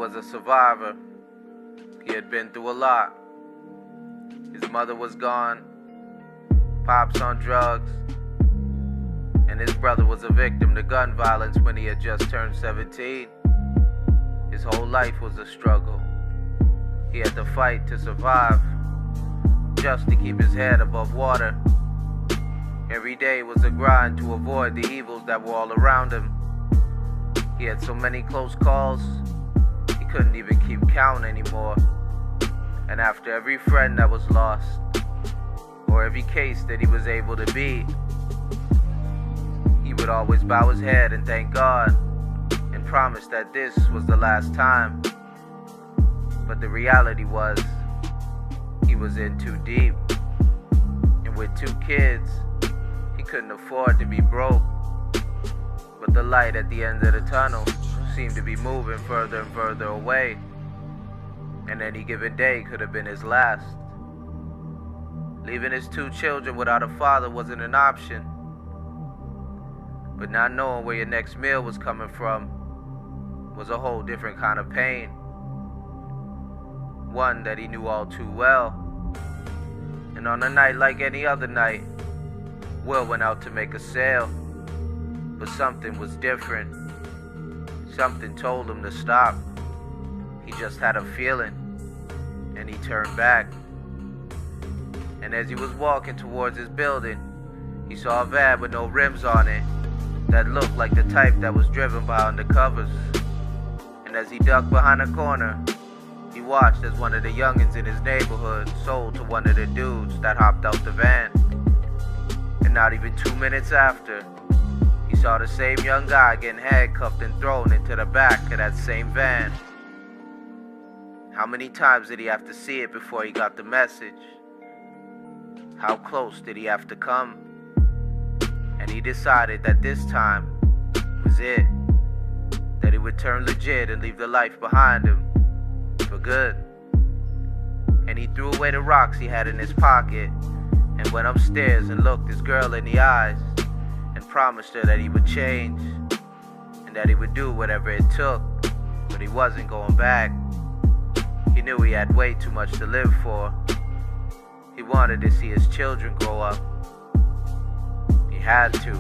was a survivor. He had been through a lot. His mother was gone, Pops on drugs, and his brother was a victim to gun violence when he had just turned 17. His whole life was a struggle. He had to fight to survive, just to keep his head above water. Every day was a grind to avoid the evils that were all around him. He had so many close calls, he couldn't even keep count anymore. And after every friend that was lost, or every case that he was able to beat, he would always bow his head and thank God, and promise that this was the last time. But the reality was, he was in too deep. And with 2 kids, he couldn't afford to be broke. But the light at the end of the tunnel seemed to be moving further and further away. And any given day could have been his last. Leaving his 2 children without a father wasn't an option. But not knowing where your next meal was coming from was a whole different kind of pain. One that he knew all too well. And on a night like any other night, Will went out to make a sale. But something was different. Something told him to stop. He just had a feeling, and he turned back. And as he was walking towards his building, he saw a van with no rims on it that looked like the type that was driven by undercovers. And as he ducked behind a corner, he watched as one of the youngins in his neighborhood sold to one of the dudes that hopped out the van. And not even 2 minutes after, he saw the same young guy getting handcuffed and thrown into the back of that same van. How many times did he have to see it before he got the message? How close did he have to come? And he decided that this time was it. That he would turn legit and leave the life behind him for good. And he threw away the rocks he had in his pocket and went upstairs and looked his girl in the eyes and promised her that he would change and that he would do whatever it took, but he wasn't going back. He knew he had way too much to live for. He wanted to see his children grow up. He had to.